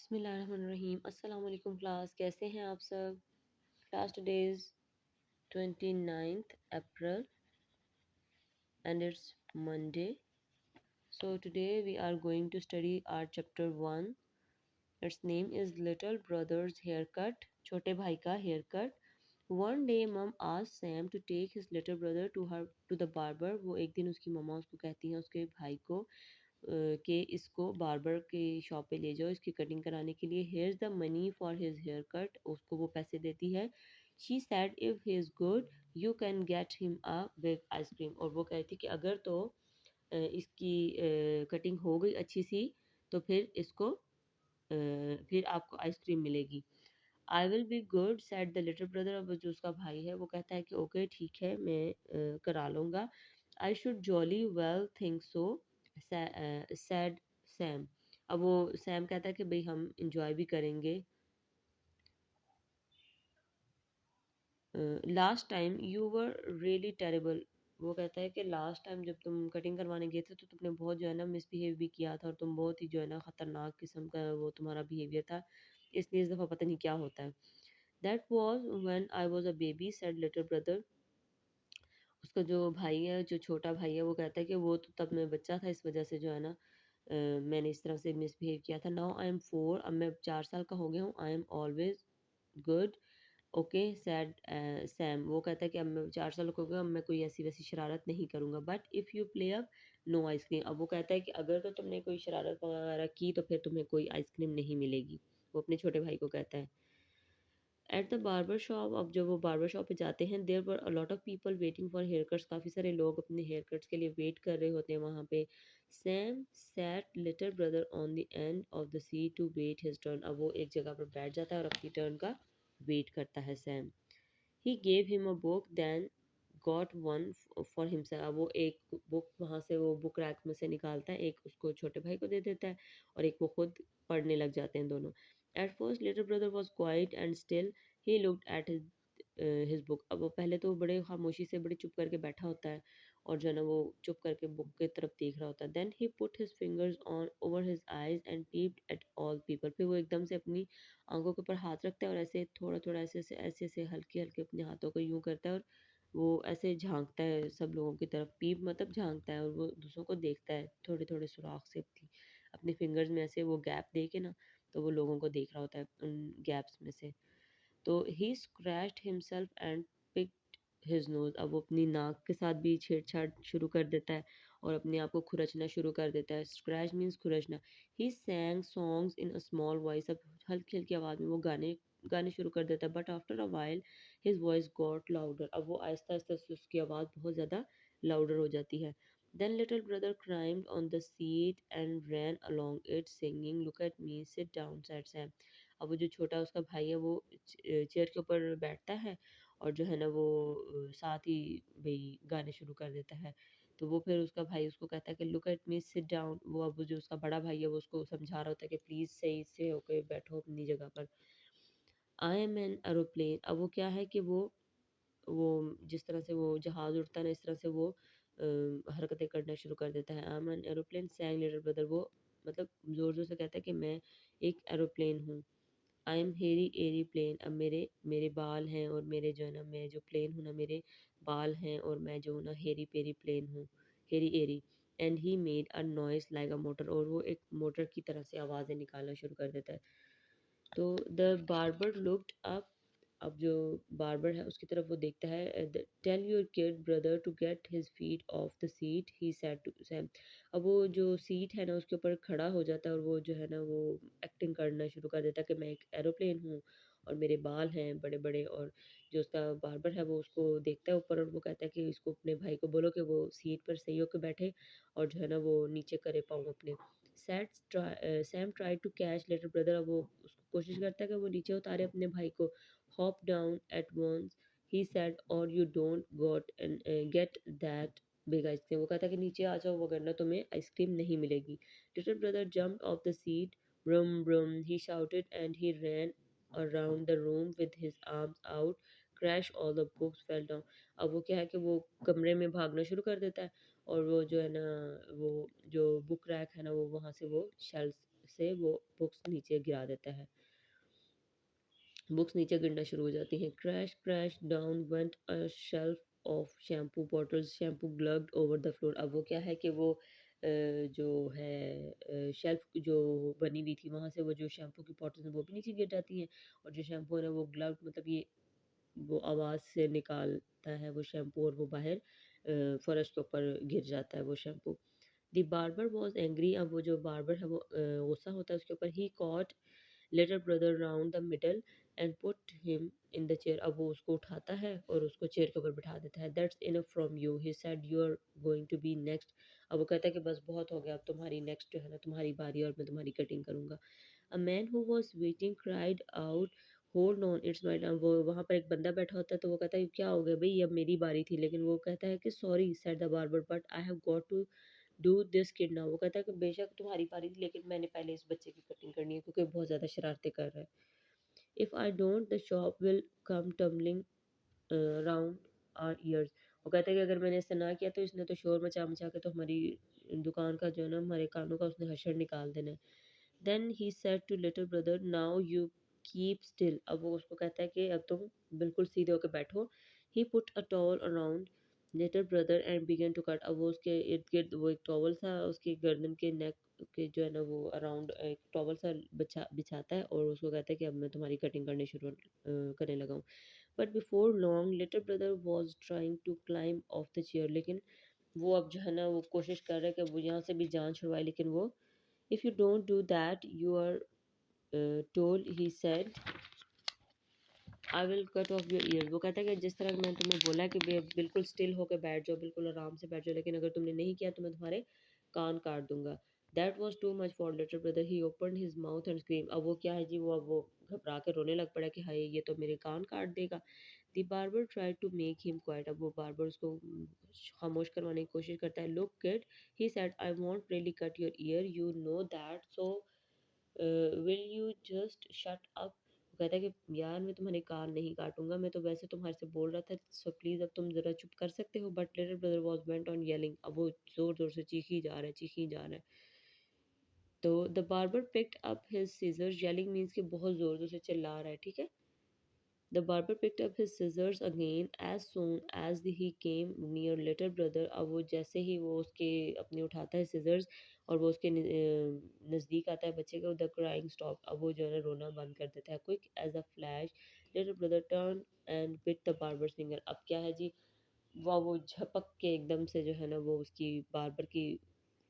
बिस्मिल्लाहिर्रहमानिर्रहीम। अस्सलाम वालेकुम क्लास, कैसे हैं आप सब? Class today is 29th April and it's Monday. So today we are going to study our chapter 1. Its name is Little Brother's Haircut, छोटे भाई का haircut. One day mom asked Sam to take his little brother to the barber. वो एक दिन उसकी मम्मा उसको कहती हैं उसके भाई को कि इसको बार्बर की शॉप पे ले जाओ इसकी कटिंग कराने के लिए। Here is the money for his haircut, उसको वो पैसे देती है। She said if he is good you can get him a big ice cream, और वो कहती कि अगर तो इसकी कटिंग हो गई अच्छी सी तो फिर इसको फिर आपको आइसक्रीम मिलेगी। I will be good sad the little brother, अब जो उसका भाई है वो कहता है कि ओके ठीक है मैं करा लूँगा। I should jolly well think so sad Sam, अब वो सैम कहता है कि भाई हम इंजॉय भी करेंगे। Last time you were really terrible, वो कहता है कि लास्ट टाइम जब तुम कटिंग करवाने गए थे तो तुमने बहुत जो है ना मिसबिहेव भी किया था और तुम बहुत ही जो है ना ख़तरनाक किस्म का वो तुम्हारा बिहेवियर था, इसलिए इस दफ़ा पता नहीं क्या होता है। That was when I was a baby sad little brother, उसका जो भाई है जो छोटा भाई है वो कहता है कि वो तो तब मैं बच्चा था इस वजह से जो है ना मैंने इस तरह से मिसबिहेव किया था। नाउ आई एम 4, अब मैं 4 साल का हो गया हूँ। I am always good okay sad Sam, वो कहता है कि अब मैं 4 साल का हो गया, अब मैं कोई ऐसी वैसी शरारत नहीं करूँगा। But if you play up no ice cream, अब वो कहता है कि अगर तो तुमने कोई शरारत वगैरह की तो फिर तुम्हें कोई आइसक्रीम नहीं मिलेगी, वो अपने छोटे भाई को कहता है। एट द बार्बर शॉप, अब जब वो बार्बर शॉप पे जाते हैं there were a lot of people waiting for haircuts, काफ़ी सारे लोग अपने हेयर कट्स के लिए वेट कर रहे होते हैं वहाँ पे। Sam sat little brother on the end of the seat to wait his turn, अब वो एक जगह पर बैठ जाता है और अपनी टर्न का वेट करता है Sam. He gave him a book then got one for himself, अब वो एक बुक वहाँ से वो बुक रैक में से निकालता है, एक उसको छोटे भाई को दे देता है और एक वो खुद पढ़ने लग जाते हैं दोनों। At first little brother was quiet and still he looked at his book, अब वो पहले तो बड़े खामोशी से बड़े चुप करके बैठा होता है और जो है ना वो चुप करके बुक की तरफ देख रहा होता है। Then he put his fingers on over his eyes and peeped at all people, फिर वो एकदम से अपनी आंखों के ऊपर हाथ रखता है और ऐसे थोड़ा थोड़ा ऐसे हल्के हल्के अपने हाथों को यूं करता है और वो ऐसे झांकता है सब लोगों की तरफ, पीप मतलब झांकता है और वो दूसरों को देखता है थोड़े थोड़े सुराख से अपनी अपने फिंगर्स में ऐसे वो गैप दे के ना, तो वो लोगों को देख रहा होता है उन गैप्स में से। तो he scratched himself and picked his nose, अब वो अपनी नाक के साथ भी छेड़छाड़ शुरू कर देता है और अपने आप को खुरचना शुरू कर देता है। स्क्रैच मीन्स खुरचना। He sang songs in a small voice, अब हल्की हल्की आवाज़ में वो गाने गाने शुरू कर देता है। But after a while his voice got louder, अब वो आहिस्ता आहिस्ता से उसकी आवाज़ बहुत ज़्यादा लाउडर हो जाती है। Then little brother climbed on the seat and ran along it singing look at me sit down said Sam, अब वो जो छोटा उसका भाई है वो चेयर के ऊपर बैठता है और जो है ना वो साथ ही भई गाने शुरू कर देता है। तो वो फिर उसका भाई उसको कहता है कि look at me sit down, वो अब जो उसका बड़ा भाई है वो उसको समझा रहा होता है कि प्लीज़ सही से होके बैठो अपनी जगह पर। आई एम एन एरोप्लेन, अब वो क्या है कि वो जिस तरह से वो जहाज़ उड़ता है ना इस तरह से वो हरकतें करना शुरू कर देता है। I am an aeroplane सैंग little brother, वो मतलब ज़ोर-ज़ोर से कहता है कि मैं एक एरोप्लेन हूँ। आई एम हेरी एरी प्लेन, अब मेरे मेरे बाल हैं और मेरे जो है ना मैं जो प्लेन हूँ ना मेरे बाल हैं और मैं जो हूँ ना हेरी पेरी प्लेन हूँ, हेरी एरी। And he made a noise like a motor, और वो एक मोटर की तरह से आवाज़ें निकालना शुरू कर देता है। तो द बार्बर लुक्ड अप, अब जो बार्बर है उसकी तरफ वो देखता है। Tell your kid brother to get his feet off the seat he said to Sam, अब वो जो सीट है ना उसके ऊपर खड़ा हो जाता है और वो जो है ना वो एक्टिंग करना शुरू कर देता है कि मैं एक एरोप्लेन हूँ और मेरे बाल हैं बड़े बड़े, और जो उसका बार्बर है वो उसको देखता है ऊपर और वो कहता है कि इसको अपने भाई को बोलो कि वो सीट पर सही होकर बैठे और जो है ना वो नीचे करे पाँव अपने। Sam try to catch little brother, अब वो उसको कोशिश करता है कि वो नीचे उतारे अपने भाई को। Hop down at once he said or you don't got and get that big ice cream, वो कहता है कि नीचे आ जाओ वगरना तुम्हें आइसक्रीम नहीं मिलेगी। Little brother jumped off the seat, broom broom he shouted and he ran around the room with his arms out, crash all the books fell down, अब वो क्या है कि वो कमरे में भागना शुरू कर देता है और वो जो है ना वो जो बुक रैक है ना वो वहाँ से वो शेल्फ से वो बुक्स नीचे गिरा देता है। बुक्स नीचे गिरना शुरू हो जाती हैं। Crash crash down went a shelf of shampoo bottles, shampoo glugged over the floor. अब वो क्या है कि वो जो है शेल्फ जो बनी हुई थी वहाँ से वो जो शैम्पू की बॉटल्स हैं वो भी नीचे गिर जाती हैं, और जो शैम्पू है ना वो ग्लग्ड मतलब ये वो आवाज़ से निकालता है वो शैम्पू, और वो बाहर फर्श के ऊपर गिर जाता है वो shampoo. The barber was angry. अब वो जो बार्बर है वो गुस्सा होता है उसके ऊपर। He caught little brother round the middle and put him in the chair. अब वो उसको उठाता है और उसको चेयर के ऊपर बिठा देता है। That's enough from you, he said, you are going to be next. अब वो कहता है कि बस बहुत हो गया, अब तुम्हारी नेक्स्ट जो है ना तुम्हारी बारी, और मैं तुम्हारी कटिंग करूंगा। A man who was waiting cried out, hold on it's my turn. वो वहाँ पर एक बंदा बैठा होता है तो वो कहता है क्या हो गया भाई, अब मेरी बारी थी, लेकिन वो कहता है कि sorry said the barber but I have got to do this kid now. वो कहता है कि बेशक तुम्हारी बारी थी लेकिन मैंने पहले इस बच्चे की कटिंग करनी है क्योंकि बहुत ज़्यादा शरारतें कर रहा है। If I don't the shop will come tumbling round our ears. वो कहता है कि अगर मैंने ऐसा ना किया तो इसने तो शोर मचा मचा के तो हमारी दुकान का जो है ना हमारे कानों का उसने हशर निकाल देना है। Then he said to little brother now you keep still. अब वो उसको कहता है कि अब तुम बिल्कुल सीधे होकर बैठो। He put a towel around little brother and began to cut. अब वो उसके इर्द गिर्द वो एक टॉवल सा उसकी गर्दन के नेक के जो है ना वो अराउंड एक टॉवल सा बिछाता है और उसको कहता है कि अब मैं तुम्हारी कटिंग करने शुरू करने लगा हूँ। But before long little brother was trying to climb off the chair. लेकिन वो अब जो है ना वो कोशिश कर रहा है कि वो यहाँ से भी जान छुड़वाए, लेकिन वो if you don't do that you are told, he said, I will cut off your ear. वो कहता है कि जिस तरह मैंने तुम्हें बोला कि बिल्कुल स्टिल होकर बैठ जाओ, बिल्कुल आराम से बैठ जाओ, लेकिन अगर तुमने नहीं किया तो मैं तुम्हारे कान काट दूंगा। That was too much for little brother, he open his mouth and scream. अब वो क्या है जी, वो अब वो घबरा के रोने लग पड़ा कि हाय ये तो मेरे कान काट देगा। The barber try to make him quiet. अब वो बार्बर उसको खामोश करवाने की कोशिश करता है। Look kid, he said, I want really cut your year, you know that, so will you just shut up. वो कहता है कि यार मैं तुम्हारे कान नहीं काटूंगा, मैं तो वैसे तुम्हारे से बोल रहा था, सो प्लीज अब तुम जरा चुप कर सकते हो। But little brother was went on yelling. अब वो जोर जोर से चीखी जा रहा है, चीखी जा रहा है। तो the barber picked up his scissors, yelling means कि बहुत जोर जोर से चिल्ला रहा है, ठीक है। The barber picked up his scissors again as soon as he came near little brother। अब वो जैसे ही वो उसके अपने उठाता है scissors और वो उसके नज़दीक आता है बच्चे के, the crying stop। अब वो जो है ना रोना बंद कर देता है। Quick as a flash little brother turned and bit the barber's finger। अब क्या है जी, वो झपक के एकदम से जो है ना वो उसकी बार्बर की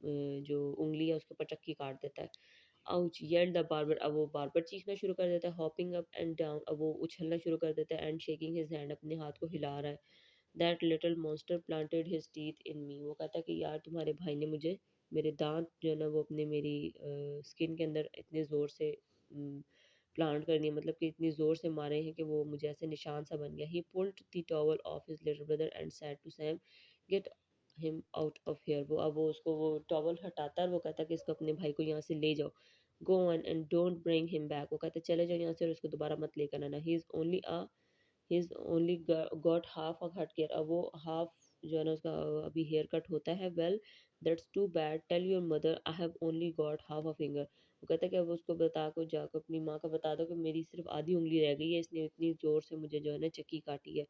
जो उंगली है उसके ऊपर चक्की काट देता है। Ouch yelled the barber. अब वो बार्बर चीखना शुरू कर देता है। Hopping up and down. अब वो उछलना शुरू कर देता है। एंड शेकिंग हिज हैंड, अपने हाथ को हिला रहा है। That little monster planted his teeth in me. वो कहता है कि यार तुम्हारे भाई ने मुझे मेरे दांत जो है ना वो अपने मेरी स्किन के अंदर इतने ज़ोर से प्लांट कर दिए, मतलब कि इतनी ज़ोर से मारे हैं कि वो मुझे ऐसे निशान सा बन गया। He pulled the towel off his little brother and said to Sam, get him out of here. वो अब वो उसको वो टॉवल हटाता है और वो कहता है कि इसको अपने भाई को यहाँ से ले जाओ। Go on and don't bring him back. वो कहते चले जाओ यहाँ से और उसको दोबारा मत लेकर आना। He is only got half a cut care. अब वो हाफ जो है ना उसका अभी हेयर कट होता है। Well that's too bad, tell your mother I have only got half a finger. वो कहता है कि अब उसको बता को जाकर अपनी माँ का बता दो कि मेरी सिर्फ आधी उंगली रह गई है, इसने इतनी ज़ोर से मुझे जो है ना चक्की काटी है।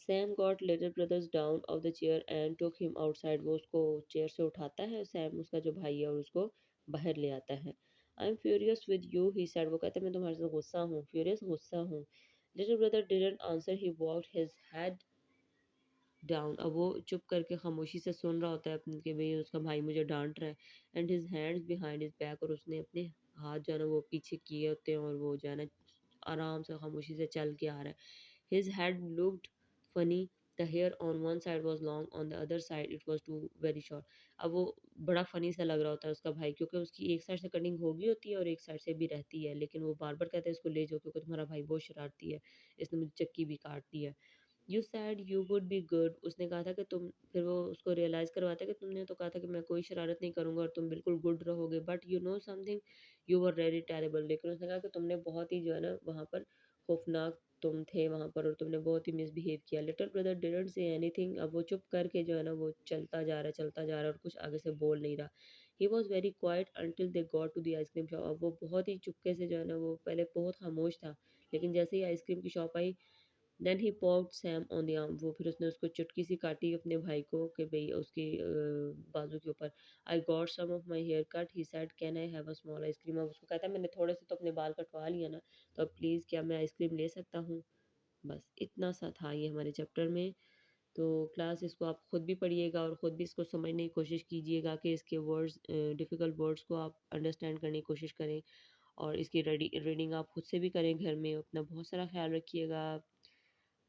Sam got little brothers down of the chair and took him outside. वो उसको चेयर से उठाता है सैम, उसका जो भाई है, और उसको बाहर ले आता है। I am furious with you, he said. वो कहता है मैं तुम्हारे से गुस्सा हूँ, फ्यूरियस गुस्सा हूँ। Little brother didn't answer, he walked his head down. अब वो चुप करके खामोशी से सुन रहा होता है अपने कि भाई उसका भाई मुझे डांट रहा है। And his hands behind his back, और उसने अपने हाथ जो है ना वो पीछे किए होते हैं और वो जो है ना आराम से खामोशी से चल के आ रहा है। His head looked funny, the hair on one side was long, on the other side it was too very short. अब वो बड़ा फनी सा लग रहा होता है उसका भाई, क्योंकि उसकी एक साइड से कटिंग होगी होती है और एक साइड से भी रहती है, लेकिन वो बार बार कहता है इसको ले जाओ क्योंकि तुम्हारा भाई बहुत शरारती है, इसने मुझे चक्की भी काट दी है। You sad you would be good. उसने कहा था कि तुम, फिर वो उसको रियलाइज़ करवाता है कि तुमने तो कहा था कि मैं कोई शरारत नहीं करूँगा और तुम बिल्कुल गुड रहोगे, but you know something, you were very terrible. लेकिन उसने कहा कि तुमने बहुत ही जो है ना वहाँ पर खौफनाक तुम थे वहाँ पर और तुमने बहुत ही मिसबिहेव किया। Little brother didn't say anything. अब वो चुप करके जो है ना वो चलता जा रहा है, चलता जा रहा है और कुछ आगे से बोल नहीं रहा। He was very quiet until they got to the ice cream shop. अब वो बहुत ही चुपके से जो है ना, वो पहले बहुत खामोश था, लेकिन जैसे ही आइसक्रीम की शॉप आई, then he poked Sam on the arm. वो फिर उसने उसको चुटकी सी काटी अपने भाई को कि भई उसकी बाजू के ऊपर। I got some of my hair cut, he said can I have a small ice cream. अब उसको कहता है मैंने थोड़े से तो अपने बाल कटवा लिया ना, तो अब प्लीज़ क्या मैं आइसक्रीम ले सकता हूँ? बस इतना सा था ये हमारे चैप्टर में। तो क्लास इसको आप खुद भी पढ़िएगा और खुद भी इसको समझने की कोशिश कीजिएगा कि इसके वर्ड्स डिफ़िकल्ट वर्ड्स को आप अंडरस्टैंड करने की कोशिश करें, और इसकी रीडिंग आप खुद से भी करें घर में। अपना बहुत सारा ख़्याल रखिएगा।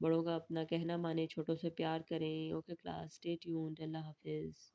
बड़ों का अपना कहना मानें, छोटों से प्यार करें। Okay class, stay tuned. अल्लाह हाफ़िज़।